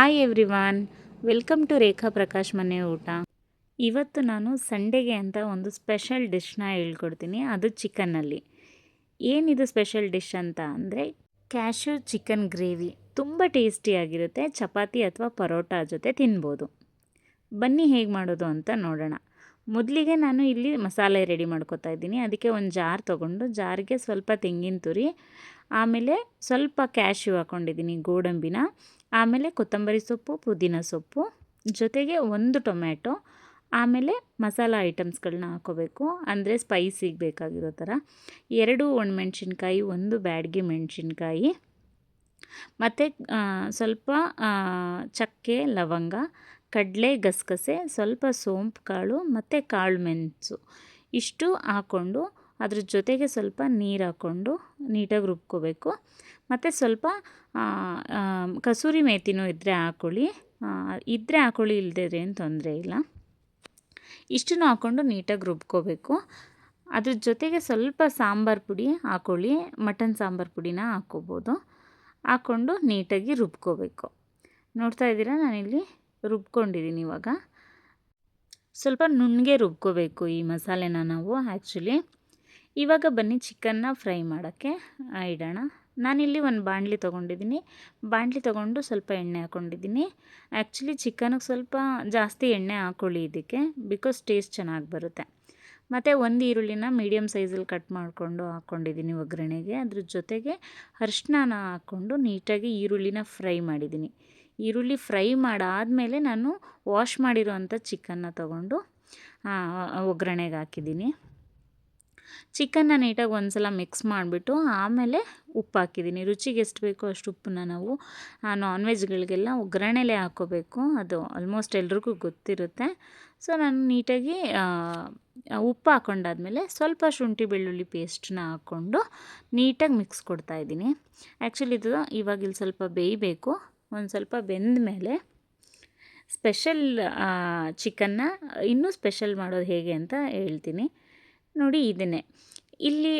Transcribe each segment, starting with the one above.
Hi everyone, welcome to ರೇಖಾ ಪ್ರಕಾಶ್ ಮನೆ ಊಟ. ಇವತ್ತು ನಾನು ಸಂಡೆಗೆ ಅಂತ ಒಂದು ಸ್ಪೆಷಲ್ ಡಿಶ್ನ ಹೇಳ್ಕೊಡ್ತೀನಿ. ಅದು ಚಿಕನ್ನಲ್ಲಿ. ಏನಿದು ಸ್ಪೆಷಲ್ ಡಿಶ್ ಅಂತ ಅಂದರೆ ಕ್ಯಾಶ್ಯೂ ಚಿಕನ್ ಗ್ರೇವಿ. ತುಂಬ ಟೇಸ್ಟಿಯಾಗಿರುತ್ತೆ. ಚಪಾತಿ ಅಥವಾ ಪರೋಟ ಜೊತೆ ತಿನ್ಬೋದು. ಬನ್ನಿ ಹೇಗೆ ಮಾಡೋದು ಅಂತ ನೋಡೋಣ. ಮೊದಲಿಗೆ ನಾನು ಇಲ್ಲಿ ಮಸಾಲೆ ರೆಡಿ ಮಾಡ್ಕೊತಾ ಇದ್ದೀನಿ. ಅದಕ್ಕೆ ಒಂದು ಜಾರ್ ತೊಗೊಂಡು ಜಾರಿಗೆ ಸ್ವಲ್ಪ ತೆಂಗಿನ ತುರಿ, ಆಮೇಲೆ ಸ್ವಲ್ಪ ಕ್ಯಾಶ್ಯೂ ಹಾಕ್ಕೊಂಡಿದ್ದೀನಿ, ಗೋಡಂಬಿನ, ಆಮೇಲೆ ಕೊತ್ತಂಬರಿ ಸೊಪ್ಪು, ಪುದೀನ ಸೊಪ್ಪು, ಜೊತೆಗೆ ಒಂದು ಟೊಮ್ಯಾಟೊ, ಆಮೇಲೆ ಮಸಾಲ ಐಟಮ್ಸ್ಗಳನ್ನ ಹಾಕೋಬೇಕು. ಅಂದರೆ ಸ್ಪೈಸಿಗೆ ಬೇಕಾಗಿರೋ ಥರ 2 ಒಣಮೆಣ್ಸಿನ್ಕಾಯಿ, 1 ಬ್ಯಾಡಗಿ ಮೆಣಸಿನ್ಕಾಯಿ, ಮತ್ತು ಸ್ವಲ್ಪ ಚಕ್ಕೆ, ಲವಂಗ, ಕಡಲೆ, ಗಸಗಸೆ, ಸ್ವಲ್ಪ ಸೋಂಪು ಕಾಳು ಮತ್ತು ಕಾಳು ಮೆಣಸು ಇಷ್ಟು ಹಾಕ್ಕೊಂಡು ಅದ್ರ ಜೊತೆಗೆ ಸ್ವಲ್ಪ ನೀರು ಹಾಕ್ಕೊಂಡು ನೀಟಾಗಿ ರುಬ್ಕೋಬೇಕು. ಮತ್ತು ಸ್ವಲ್ಪ ಕಸೂರಿ ಮೇಥಿನೂ ಇದ್ದರೆ ಹಾಕ್ಕೊಳ್ಳಿ, ಇಲ್ಲದೇ ಏನು ತೊಂದರೆ ಇಲ್ಲ. ಇಷ್ಟನ್ನು ಹಾಕ್ಕೊಂಡು ನೀಟಾಗಿ ರುಬ್ಕೋಬೇಕು. ಅದ್ರ ಜೊತೆಗೆ ಸ್ವಲ್ಪ ಸಾಂಬಾರು ಪುಡಿ ಹಾಕ್ಕೊಳ್ಳಿ, ಮಟನ್ ಸಾಂಬಾರು ಪುಡಿನ ಹಾಕ್ಕೋಬೋದು. ಹಾಕ್ಕೊಂಡು ನೀಟಾಗಿ ರುಬ್ಕೋಬೇಕು. ನೋಡ್ತಾ ಇದ್ದೀರಾ, ನಾನಿಲ್ಲಿ ರುಬ್ಕೊಂಡಿದ್ದೀನಿ. ಇವಾಗ ಸ್ವಲ್ಪ ನುಣ್ಣಗೆ ರುಬ್ಕೋಬೇಕು ಈ ಮಸಾಲೆನ ನಾವು ಆ್ಯಕ್ಚುಲಿ. ಇವಾಗ ಬನ್ನಿ ಚಿಕನ್ನ ಫ್ರೈ ಮಾಡೋಕ್ಕೆ ಇಡೋಣ. ನಾನಿಲ್ಲಿ ಒಂದು ಬಾಣಲಿ ತೊಗೊಂಡಿದ್ದೀನಿ. ಬಾಣಲಿ ತೊಗೊಂಡು ಸ್ವಲ್ಪ ಎಣ್ಣೆ ಹಾಕ್ಕೊಂಡಿದ್ದೀನಿ. ಆ್ಯಕ್ಚುಲಿ ಚಿಕನ್ಗೆ ಸ್ವಲ್ಪ ಜಾಸ್ತಿ ಎಣ್ಣೆ ಹಾಕ್ಕೊಳ್ಳಿ ಇದಕ್ಕೆ, ಬಿಕಾಸ್ ಟೇಸ್ಟ್ ಚೆನ್ನಾಗಿ ಬರುತ್ತೆ. ಮತ್ತು 1 ಈರುಳ್ಳಿನ ಮೀಡಿಯಮ್ ಸೈಜಲ್ಲಿ ಕಟ್ ಮಾಡಿಕೊಂಡು ಹಾಕ್ಕೊಂಡಿದ್ದೀನಿ ಒಗ್ಗರಣೆಗೆ. ಅದ್ರ ಜೊತೆಗೆ ಅರಿಶಿನ ಹಾಕ್ಕೊಂಡು ನೀಟಾಗಿ ಈರುಳ್ಳಿನ ಫ್ರೈ ಮಾಡಿದ್ದೀನಿ. ಈರುಳ್ಳಿ ಫ್ರೈ ಮಾಡಾದಮೇಲೆ ನಾನು ವಾಶ್ ಮಾಡಿರೋವಂಥ ಚಿಕನ್ನ ತೊಗೊಂಡು ಒಗ್ಗರಣೆಗೆ ಹಾಕಿದ್ದೀನಿ. ಚಿಕನ್ನ ನೀಟಾಗಿ ಒಂದು ಸಲ ಮಿಕ್ಸ್ ಮಾಡಿಬಿಟ್ಟು ಆಮೇಲೆ ಉಪ್ಪು ಹಾಕಿದ್ದೀನಿ. ರುಚಿಗೆ ಎಷ್ಟು ಬೇಕೋ ಅಷ್ಟು ಉಪ್ಪನ್ನ ನಾವು ನಾನ್ ವೆಜ್ಗಳಿಗೆಲ್ಲ ಒಗ್ಗರಣೆಲೇ ಹಾಕ್ಕೋಬೇಕು. ಅದು ಆಲ್ಮೋಸ್ಟ್ ಎಲ್ರಿಗೂ ಗೊತ್ತಿರುತ್ತೆ. ಸೊ ನಾನು ನೀಟಾಗಿ ಉಪ್ಪು ಹಾಕ್ಕೊಂಡಾದ್ಮೇಲೆ ಸ್ವಲ್ಪ ಶುಂಠಿ ಬೆಳ್ಳುಳ್ಳಿ ಪೇಸ್ಟನ್ನ ಹಾಕ್ಕೊಂಡು ನೀಟಾಗಿ ಮಿಕ್ಸ್ ಕೊಡ್ತಾಯಿದ್ದೀನಿ. ಆ್ಯಕ್ಚುಲಿ ಇದು ಇವಾಗ ಇಲ್ಲಿ ಸ್ವಲ್ಪ ಬೇಯಬೇಕು. ಒಂದು ಸ್ವಲ್ಪ ಬೆಂದ ಮೇಲೆ ಸ್ಪೆಷಲ್ ಚಿಕನ್ನ ಇನ್ನೂ ಸ್ಪೆಷಲ್ ಮಾಡೋದು ಹೇಗೆ ಅಂತ ಹೇಳ್ತೀನಿ ನೋಡಿ. ಇದನ್ನೇ ಇಲ್ಲಿ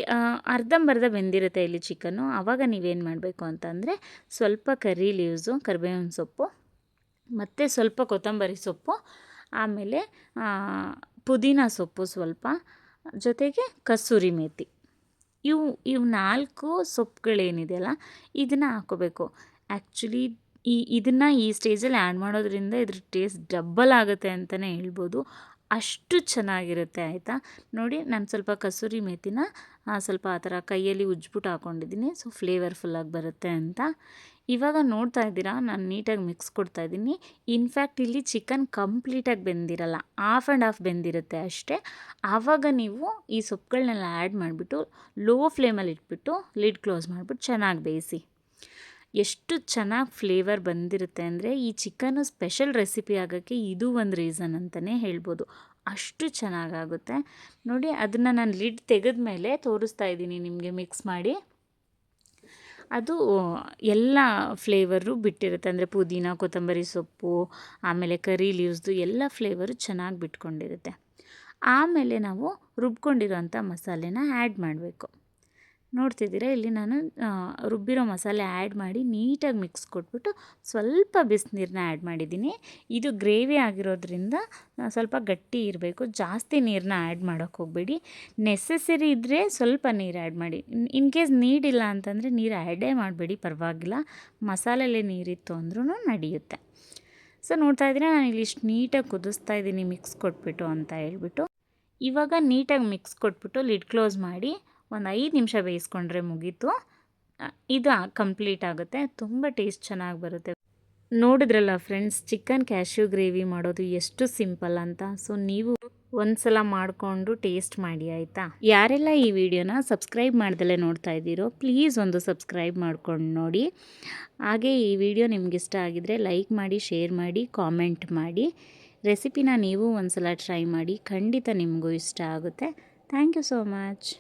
ಅರ್ಧಂಬರ್ಧ ಬೆಂದಿರುತ್ತೆ ಇಲ್ಲಿ ಚಿಕನ್ನು. ಆವಾಗ ನೀವೇನು ಮಾಡಬೇಕು ಅಂತಂದರೆ ಸ್ವಲ್ಪ ಕರಿ ಲೀವ್ಸು, ಕರಿಬೇವಿನ ಸೊಪ್ಪು, ಮತ್ತು ಸ್ವಲ್ಪ ಕೊತ್ತಂಬರಿ ಸೊಪ್ಪು, ಆಮೇಲೆ ಪುದೀನ ಸೊಪ್ಪು ಸ್ವಲ್ಪ, ಜೊತೆಗೆ ಕಸೂರಿ ಮೇಥಿ, ಇವು 4 ಸೊಪ್ಪುಗಳೇನಿದೆಯಲ್ಲ ಇದನ್ನು ಹಾಕ್ಕೋಬೇಕು. ಆ್ಯಕ್ಚುಲಿ ಇದನ್ನು ಈ ಸ್ಟೇಜಲ್ಲಿ ಆ್ಯಡ್ ಮಾಡೋದ್ರಿಂದ ಇದ್ರ ಟೇಸ್ಟ್ ಡಬ್ಬಲ್ ಆಗುತ್ತೆ ಅಂತಲೇ ಹೇಳ್ಬೋದು. ಅಷ್ಟು ಚೆನ್ನಾಗಿರುತ್ತೆ, ಆಯಿತಾ. ನೋಡಿ, ನಾನು ಸ್ವಲ್ಪ ಕಸೂರಿ ಮೇಥಿನ ಸ್ವಲ್ಪ ಆ ಥರ ಕೈಯಲ್ಲಿ ಉಜ್ಬಿಟ್ಟು ಹಾಕ್ಕೊಂಡಿದ್ದೀನಿ, ಸೊ ಫ್ಲೇವರ್ಫುಲ್ಲಾಗಿ ಬರುತ್ತೆ ಅಂತ. ಇವಾಗ ನೋಡ್ತಾ ಇದ್ದೀರಾ, ನಾನು ನೀಟಾಗಿ ಮಿಕ್ಸ್ ಕೊಡ್ತಾಯಿದ್ದೀನಿ. ಇನ್ಫ್ಯಾಕ್ಟ್ ಇಲ್ಲಿ ಚಿಕನ್ ಕಂಪ್ಲೀಟಾಗಿ ಬೆಂದಿರಲ್ಲ, ಹಾಫ್ ಆ್ಯಂಡ್ ಹಾಫ್ ಬೆಂದಿರುತ್ತೆ ಅಷ್ಟೇ. ಆವಾಗ ನೀವು ಈ ಸೊಪ್ಪುಗಳನ್ನೆಲ್ಲ ಆ್ಯಡ್ ಮಾಡಿಬಿಟ್ಟು ಲೋ ಫ್ಲೇಮಲ್ಲಿ ಇಟ್ಬಿಟ್ಟು ಲಿಡ್ ಕ್ಲೋಸ್ ಮಾಡಿಬಿಟ್ಟು ಚೆನ್ನಾಗಿ ಬೇಯಿಸಿ. ಎಷ್ಟು ಚೆನ್ನಾಗಿ ಫ್ಲೇವರ್ ಬಂದಿರುತ್ತೆ ಅಂದರೆ ಈ ಚಿಕನ್ನು ಸ್ಪೆಷಲ್ ರೆಸಿಪಿ ಆಗೋಕ್ಕೆ ಇದು ಒಂದು ರೀಸನ್ ಅಂತಲೇ ಹೇಳ್ಬೋದು. ಅಷ್ಟು ಚೆನ್ನಾಗಾಗುತ್ತೆ ನೋಡಿ. ಅದನ್ನು ನಾನು ಲಿಡ್ ತೆಗೆದ ಮೇಲೆ ತೋರಿಸ್ತಾ ಇದ್ದೀನಿ ನಿಮಗೆ ಮಿಕ್ಸ್ ಮಾಡಿ. ಅದು ಎಲ್ಲ ಫ್ಲೇವರು ಬಿಟ್ಟಿರುತ್ತೆ, ಅಂದರೆ ಪುದೀನ, ಕೊತ್ತಂಬರಿ ಸೊಪ್ಪು, ಆಮೇಲೆ ಕರಿ ಲೀವ್ಸ್ದು ಎಲ್ಲ ಫ್ಲೇವರು ಚೆನ್ನಾಗಿ ಬಿಟ್ಕೊಂಡಿರುತ್ತೆ. ಆಮೇಲೆ ನಾವು ರುಬ್ಕೊಂಡಿರೋಂಥ ಮಸಾಲೆನ ಆ್ಯಡ್ ಮಾಡಬೇಕು. ನೋಡ್ತಿದ್ದೀರಾ, ಇಲ್ಲಿ ನಾನು ರುಬ್ಬಿರೋ ಮಸಾಲೆ ಆ್ಯಡ್ ಮಾಡಿ ನೀಟಾಗಿ ಮಿಕ್ಸ್ ಕೊಟ್ಬಿಟ್ಟು ಸ್ವಲ್ಪ ಬಿಸಿನೀರನ್ನ ಆ್ಯಡ್ ಮಾಡಿದ್ದೀನಿ. ಇದು ಗ್ರೇವಿ ಆಗಿರೋದ್ರಿಂದ ಸ್ವಲ್ಪ ಗಟ್ಟಿ ಇರಬೇಕು, ಜಾಸ್ತಿ ನೀರನ್ನ ಆ್ಯಡ್ ಮಾಡೋಕ್ಕೆ ಹೋಗಬೇಡಿ. ನೆಸೆಸರಿ ಇದ್ದರೆ ಸ್ವಲ್ಪ ನೀರು ಆ್ಯಡ್ ಮಾಡಿ. ಇನ್ ಕೇಸ್ ನೀಡಿಲ್ಲ ಅಂತಂದರೆ ನೀರು ಆ್ಯಡೇ ಮಾಡಬೇಡಿ, ಪರವಾಗಿಲ್ಲ. ಮಸಾಲೆಲೇ ನೀರಿತ್ತು ಅಂದ್ರೂ ನಡೆಯುತ್ತೆ. ಸೊ ನೋಡ್ತಾ ಇದ್ದೀರಾ, ನಾನು ಇಲ್ಲಿ ಇಷ್ಟು ನೀಟಾಗಿ ಕುದಿಸ್ತಾ ಇದ್ದೀನಿ ಮಿಕ್ಸ್ ಕೊಟ್ಬಿಟ್ಟು ಅಂತ ಹೇಳ್ಬಿಟ್ಟು. ಇವಾಗ ನೀಟಾಗಿ ಮಿಕ್ಸ್ ಕೊಟ್ಬಿಟ್ಟು ಲಿಡ್ ಕ್ಲೋಸ್ ಮಾಡಿ ಒಂದು 5 ನಿಮಿಷ ಬೇಯಿಸ್ಕೊಂಡ್ರೆ ಮುಗೀತು. ಇದು ಕಂಪ್ಲೀಟ್ ಆಗುತ್ತೆ. ತುಂಬ ಟೇಸ್ಟ್ ಚೆನ್ನಾಗಿ ಬರುತ್ತೆ. ನೋಡಿದ್ರಲ್ಲ ಫ್ರೆಂಡ್ಸ್, ಚಿಕನ್ ಕ್ಯಾಶ್ಯೂ ಗ್ರೇವಿ ಮಾಡೋದು ಎಷ್ಟು ಸಿಂಪಲ್ ಅಂತ. ಸೊ ನೀವು ಒಂದು ಸಲ ಮಾಡಿಕೊಂಡು ಟೇಸ್ಟ್ ಮಾಡಿ, ಆಯಿತಾ. ಯಾರೆಲ್ಲ ಈ ವಿಡಿಯೋನ ಸಬ್ಸ್ಕ್ರೈಬ್ ಮಾಡ್ದಲೇ ನೋಡ್ತಾ ಇದ್ದೀರೋ ಪ್ಲೀಸ್ ಒಂದು ಸಬ್ಸ್ಕ್ರೈಬ್ ಮಾಡ್ಕೊಂಡು ನೋಡಿ. ಹಾಗೆ ಈ ವಿಡಿಯೋ ನಿಮ್ಗೆ ಇಷ್ಟ ಆಗಿದರೆ ಲೈಕ್ ಮಾಡಿ, ಶೇರ್ ಮಾಡಿ, ಕಾಮೆಂಟ್ ಮಾಡಿ. ರೆಸಿಪಿನ ನೀವು ಒಂದು ಸಲ ಟ್ರೈ ಮಾಡಿ, ಖಂಡಿತ ನಿಮಗೂ ಇಷ್ಟ ಆಗುತ್ತೆ. Thank you so much.